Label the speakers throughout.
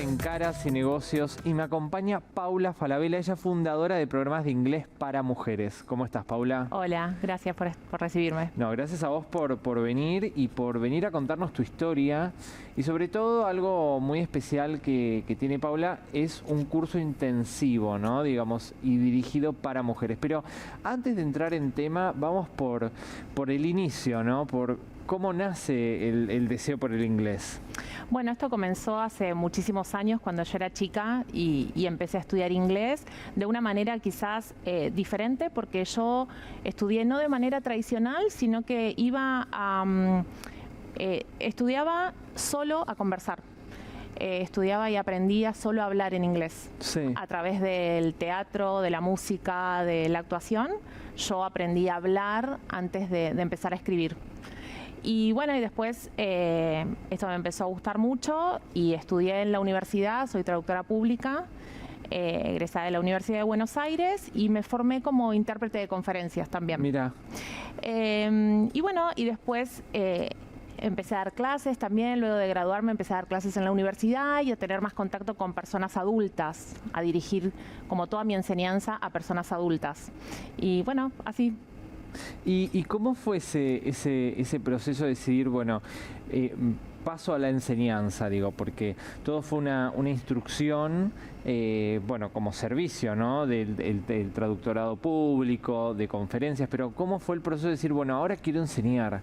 Speaker 1: en Caras y Negocios y me acompaña Paula Falabella, ella es fundadora de programas de inglés para mujeres. ¿Cómo estás, Paula?
Speaker 2: Hola, gracias por recibirme.
Speaker 1: No, gracias a vos por venir y por venir a contarnos tu historia. Y sobre todo algo muy especial que tiene Paula es un curso intensivo, ¿no? Digamos, y dirigido para mujeres. Pero antes de entrar en tema, vamos por el inicio, ¿no? Por cómo nace el deseo por el inglés.
Speaker 2: Bueno, esto comenzó hace muchísimos años cuando yo era chica y empecé a estudiar inglés de una manera quizás diferente, porque yo estudié no de manera tradicional, sino que iba a... estudiaba solo a conversar. Estudiaba y aprendía solo a hablar en inglés.
Speaker 1: Sí.
Speaker 2: A través del teatro, de la música, de la actuación, yo aprendí a hablar antes de empezar a escribir. Y bueno, y después esto me empezó a gustar mucho y estudié en la universidad, soy traductora pública, egresada de la Universidad de Buenos Aires y me formé como intérprete de conferencias también.
Speaker 1: Mira.
Speaker 2: Y bueno, y después empecé a dar clases también, luego de graduarme empecé a dar clases en la universidad y a tener más contacto con personas adultas, a dirigir como toda mi enseñanza a personas adultas. Y bueno, así.
Speaker 1: ¿Y cómo fue ese proceso de decidir, bueno, paso a la enseñanza, digo, porque todo fue una instrucción, bueno, como servicio, ¿no? Del traductorado público, de conferencias, pero ¿cómo fue el proceso de decir, bueno, ahora quiero enseñar?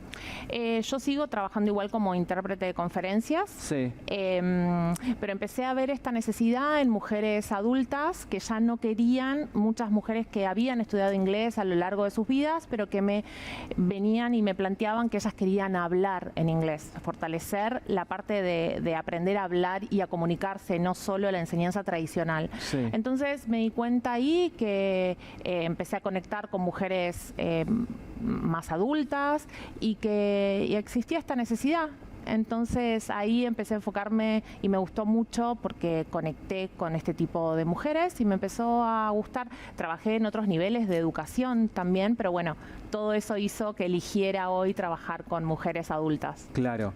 Speaker 2: Yo sigo trabajando igual como intérprete de conferencias,
Speaker 1: sí.
Speaker 2: Pero empecé a ver esta necesidad en mujeres adultas que ya no querían, muchas mujeres que habían estudiado inglés a lo largo de sus vidas, pero que me venían y me planteaban que ellas querían hablar en inglés, fortalecer la parte de aprender a hablar y a comunicarse, no solo la enseñanza tradicional.
Speaker 1: Sí.
Speaker 2: Entonces me di cuenta ahí que empecé a conectar con mujeres más adultas y que existía esta necesidad. Entonces ahí empecé a enfocarme y me gustó mucho porque conecté con este tipo de mujeres y me empezó a gustar. Trabajé en otros niveles de educación también, pero bueno, todo eso hizo que eligiera hoy trabajar con mujeres adultas.
Speaker 1: Claro.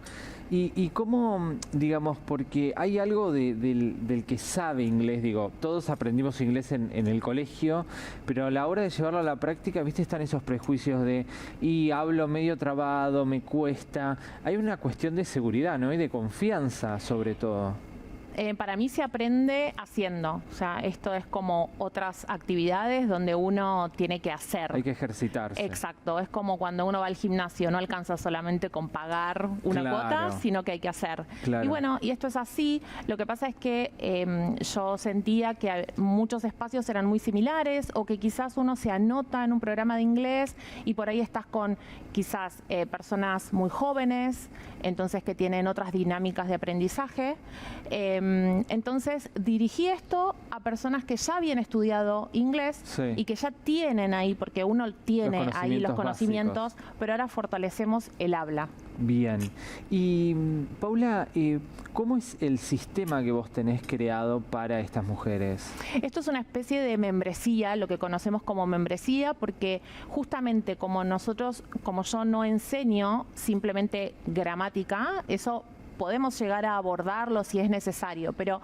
Speaker 1: ¿Y cómo, digamos, porque hay algo del que sabe inglés, digo, todos aprendimos inglés en el colegio, pero a la hora de llevarlo a la práctica, viste, están esos prejuicios y hablo medio trabado, me cuesta. Hay una cuestión de seguridad, ¿no? Y de confianza, sobre todo.
Speaker 2: Para mí se aprende haciendo, o sea, esto es como otras actividades donde uno tiene que hacer.
Speaker 1: Hay que ejercitarse.
Speaker 2: Exacto, es como cuando uno va al gimnasio, no alcanza solamente con pagar una cuota, sino que hay que hacer.
Speaker 1: Claro.
Speaker 2: Y bueno, y esto es así, lo que pasa es que yo sentía que muchos espacios eran muy similares o que quizás uno se anota en un programa de inglés y por ahí estás con quizás personas muy jóvenes, entonces que tienen otras dinámicas de aprendizaje. Entonces dirigí esto a personas que ya habían estudiado inglés, sí, y que ya tienen ahí, porque uno tiene ahí los conocimientos, básicos, pero ahora fortalecemos el habla.
Speaker 1: Bien. Y Paula, ¿cómo es el sistema que vos tenés creado para estas mujeres?
Speaker 2: Esto es una especie de membresía, lo que conocemos como membresía, porque justamente como yo no enseño simplemente gramática, eso podemos llegar a abordarlo si es necesario, pero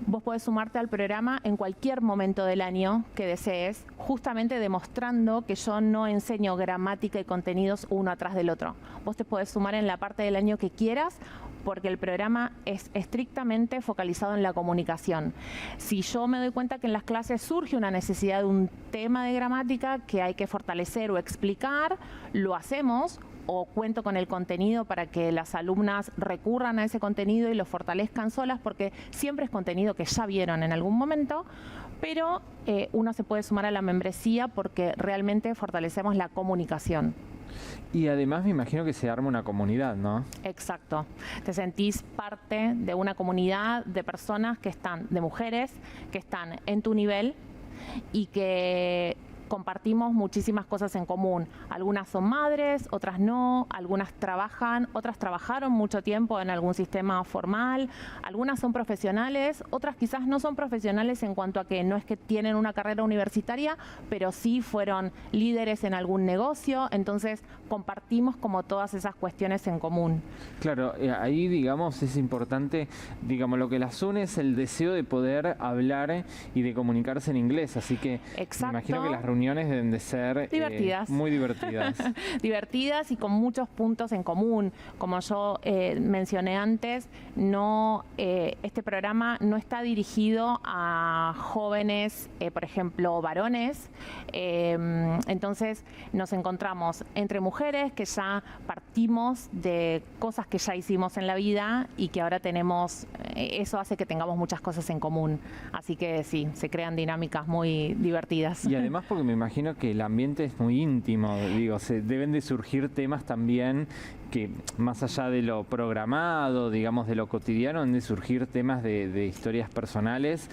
Speaker 2: vos podés sumarte al programa en cualquier momento del año que desees, justamente demostrando que yo no enseño gramática y contenidos uno atrás del otro. Vos te podés sumar en la parte del año que quieras, porque el programa es estrictamente focalizado en la comunicación. Si yo me doy cuenta que en las clases surge una necesidad de un tema de gramática que hay que fortalecer o explicar, lo hacemos, o cuento con el contenido para que las alumnas recurran a ese contenido y lo fortalezcan solas, porque siempre es contenido que ya vieron en algún momento, pero uno se puede sumar a la membresía porque realmente fortalecemos la comunicación.
Speaker 1: Y además me imagino que se arma una comunidad, ¿no?
Speaker 2: Exacto. Te sentís parte de una comunidad de personas que están, de mujeres, que están en tu nivel y que compartimos muchísimas cosas en común. Algunas son madres, otras no, algunas trabajan, otras trabajaron mucho tiempo en algún sistema formal, algunas son profesionales, otras quizás no son profesionales en cuanto a que no es que tienen una carrera universitaria, pero sí fueron líderes en algún negocio, entonces compartimos como todas esas cuestiones en común.
Speaker 1: Claro, ahí digamos es importante, digamos lo que las une es el deseo de poder hablar y de comunicarse en inglés, así que
Speaker 2: Exacto.
Speaker 1: me imagino que las reuniones deben de ser
Speaker 2: divertidas.
Speaker 1: Muy divertidas.
Speaker 2: Divertidas y con muchos puntos en común. Como yo mencioné antes, no, este programa no está dirigido a jóvenes, por ejemplo, varones. Entonces nos encontramos entre mujeres que ya partimos de cosas que ya hicimos en la vida y que ahora tenemos, eso hace que tengamos muchas cosas en común. Así que sí, se crean dinámicas muy divertidas.
Speaker 1: Y además porque me imagino que el ambiente es muy íntimo, digo, se deben de surgir temas también que más allá de lo programado, digamos de lo cotidiano, deben de surgir temas de historias personales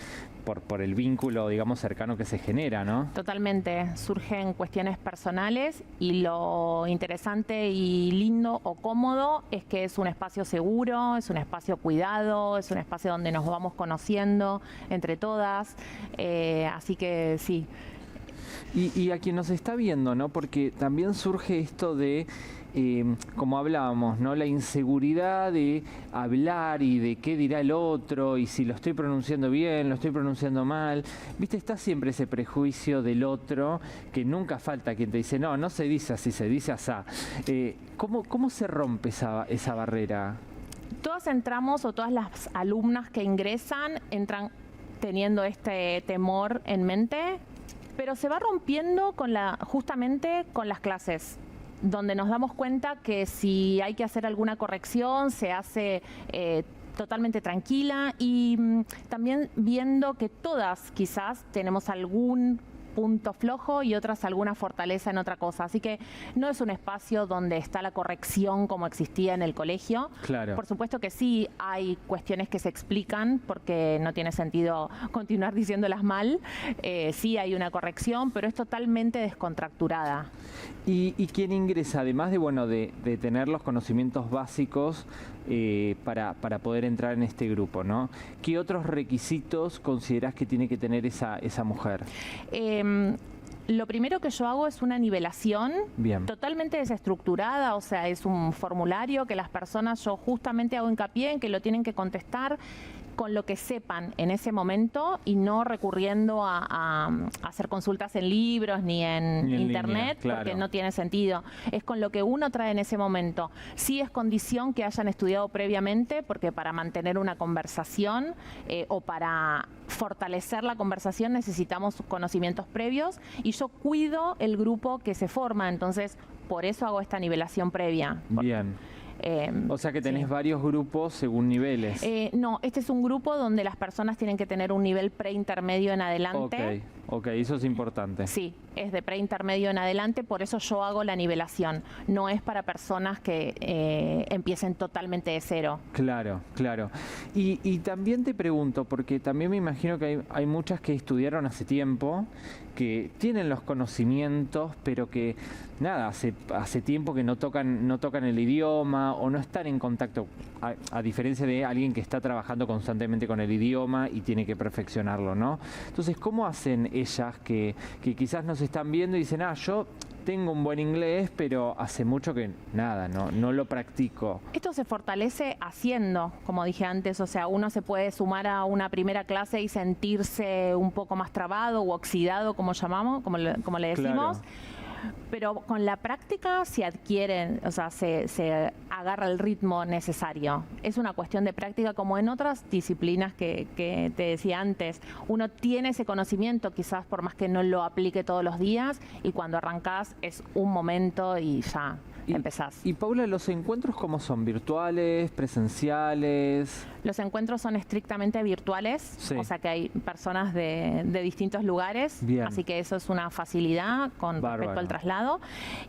Speaker 1: por el vínculo, digamos, cercano que se genera, ¿no?
Speaker 2: Totalmente, surgen cuestiones personales y lo interesante y lindo o cómodo es que es un espacio seguro, es un espacio cuidado, es un espacio donde nos vamos conociendo entre todas, así que sí.
Speaker 1: Y a quien nos está viendo, ¿no? Porque también surge esto de, como hablábamos, ¿no? La inseguridad de hablar y de qué dirá el otro y si lo estoy pronunciando bien, lo estoy pronunciando mal. Viste, está siempre ese prejuicio del otro que nunca falta quien te dice, no se dice así, se dice asá. ¿Cómo se rompe esa barrera?
Speaker 2: Todas entramos, o todas las alumnas que ingresan, entran teniendo este temor en mente, pero se va rompiendo justamente con las clases, donde nos damos cuenta que si hay que hacer alguna corrección, se hace totalmente tranquila y también viendo que todas quizás tenemos algún punto flojo y otras alguna fortaleza en otra cosa. Así que no es un espacio donde está la corrección como existía en el colegio.
Speaker 1: Claro.
Speaker 2: Por supuesto que sí hay cuestiones que se explican porque no tiene sentido continuar diciéndolas mal. Sí hay una corrección, pero es totalmente descontracturada.
Speaker 1: Y quien ingresa, además de tener los conocimientos básicos para poder entrar en este grupo, ¿no? ¿Qué otros requisitos considerás que tiene que tener esa mujer?
Speaker 2: Lo primero que yo hago es una nivelación totalmente desestructurada, o sea, es un formulario que las personas, yo justamente hago hincapié en que lo tienen que contestar con lo que sepan en ese momento y no recurriendo a hacer consultas en libros ni en internet,
Speaker 1: línea, claro.
Speaker 2: Porque no tiene sentido. Es con lo que uno trae en ese momento. Sí es condición que hayan estudiado previamente, porque para mantener una conversación o para fortalecer la conversación necesitamos conocimientos previos y yo cuido el grupo que se forma, entonces por eso hago esta nivelación previa.
Speaker 1: Bien. O sea que tenés varios grupos según niveles.
Speaker 2: No, este es un grupo donde las personas tienen que tener un nivel preintermedio en adelante.
Speaker 1: Ok, eso es importante.
Speaker 2: Sí, es de preintermedio en adelante, por eso yo hago la nivelación. No es para personas que empiecen totalmente de cero.
Speaker 1: Claro. Y también te pregunto, porque también me imagino que hay muchas que estudiaron hace tiempo, que tienen los conocimientos, pero que nada, hace tiempo que no tocan el idioma o no están en contacto, a diferencia de alguien que está trabajando constantemente con el idioma y tiene que perfeccionarlo, ¿no? Entonces, ¿cómo hacen ellas que quizás nos están viendo y dicen, yo tengo un buen inglés, pero hace mucho que nada, no lo practico?
Speaker 2: Esto se fortalece haciendo, como dije antes, o sea, uno se puede sumar a una primera clase y sentirse un poco más trabado o oxidado, como le decimos. Claro. Pero con la práctica se adquieren, o sea, se agarra el ritmo necesario. Es una cuestión de práctica como en otras disciplinas que te decía antes. Uno tiene ese conocimiento, quizás por más que no lo aplique todos los días, y cuando arrancás es un momento y ya empezás.
Speaker 1: Y Paula, ¿los encuentros cómo son? ¿Virtuales, presenciales?
Speaker 2: Los encuentros son estrictamente virtuales, sí. O sea que hay personas de distintos lugares, así que eso es una facilidad con respecto al traslado.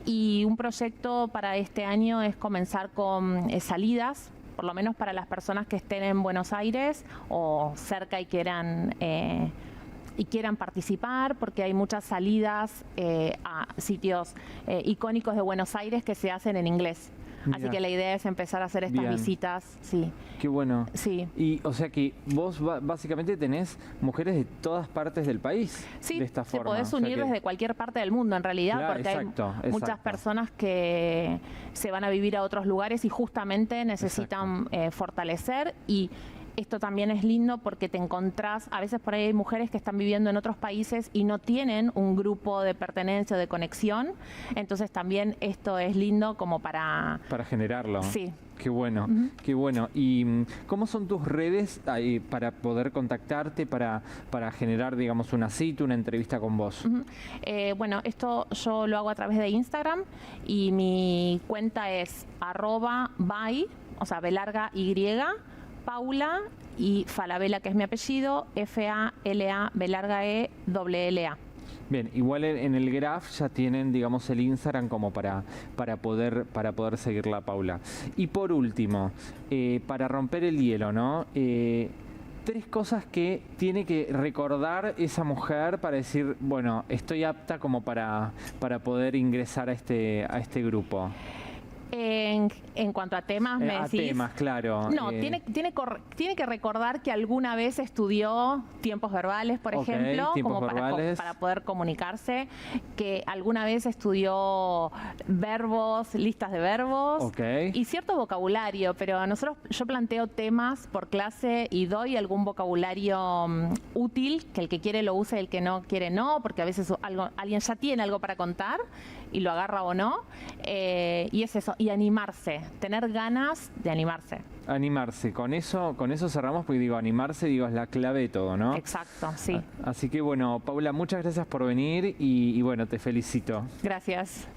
Speaker 2: Y un proyecto para este año es comenzar con salidas, por lo menos para las personas que estén en Buenos Aires o cerca y quieran y quieran participar, porque hay muchas salidas a sitios icónicos de Buenos Aires que se hacen en inglés. Así
Speaker 1: Mira.
Speaker 2: que la idea es empezar a hacer estas
Speaker 1: Bien.
Speaker 2: visitas, sí.
Speaker 1: Qué bueno.
Speaker 2: Sí.
Speaker 1: Y o sea que vos básicamente tenés mujeres de todas partes del país
Speaker 2: Sí,
Speaker 1: de esta
Speaker 2: te
Speaker 1: forma.
Speaker 2: podés
Speaker 1: O sea
Speaker 2: unir
Speaker 1: que-
Speaker 2: desde cualquier parte del mundo en realidad,
Speaker 1: Claro,
Speaker 2: porque
Speaker 1: exacto,
Speaker 2: hay muchas
Speaker 1: exacto.
Speaker 2: personas que se van a vivir a otros lugares y justamente necesitan fortalecer, y esto también es lindo porque te encontrás, a veces por ahí hay mujeres que están viviendo en otros países y no tienen un grupo de pertenencia o de conexión, entonces también esto es lindo como para...
Speaker 1: Para generarlo.
Speaker 2: Sí.
Speaker 1: Qué bueno, qué bueno. ¿Y cómo son tus redes ahí para poder contactarte, para generar, digamos, una cita, una entrevista con vos?
Speaker 2: Ujú. Bueno, esto yo lo hago a través de Instagram y mi cuenta es @by, o sea, B larga Y, Paula, y Falabella, que es mi apellido, FALA, B larga E, LLA.
Speaker 1: Bien, igual en el graph ya tienen, digamos, el Instagram como para poder seguirla, Paula. Y por último, para romper el hielo, ¿no? 3 cosas que tiene que recordar esa mujer para decir, bueno, estoy apta como para poder ingresar a este grupo.
Speaker 2: En cuanto a temas, me
Speaker 1: A
Speaker 2: decís...
Speaker 1: temas, claro.
Speaker 2: No, tiene que recordar que alguna vez estudió tiempos verbales, por
Speaker 1: Ok,
Speaker 2: ejemplo,
Speaker 1: tiempos
Speaker 2: como
Speaker 1: verbales.
Speaker 2: para poder comunicarse, que alguna vez estudió verbos, listas de verbos
Speaker 1: Ok.
Speaker 2: y cierto vocabulario, pero yo planteo temas por clase y doy algún vocabulario útil, que el que quiere lo use, el que no quiere no, porque a veces alguien ya tiene algo para contar y lo agarra o no, y es eso, y animarse, tener ganas de animarse.
Speaker 1: Animarse, con eso cerramos, porque digo, animarse, digo, es la clave de todo, ¿no?
Speaker 2: Exacto, sí.
Speaker 1: Así que bueno, Paula, muchas gracias por venir y bueno, te felicito.
Speaker 2: Gracias.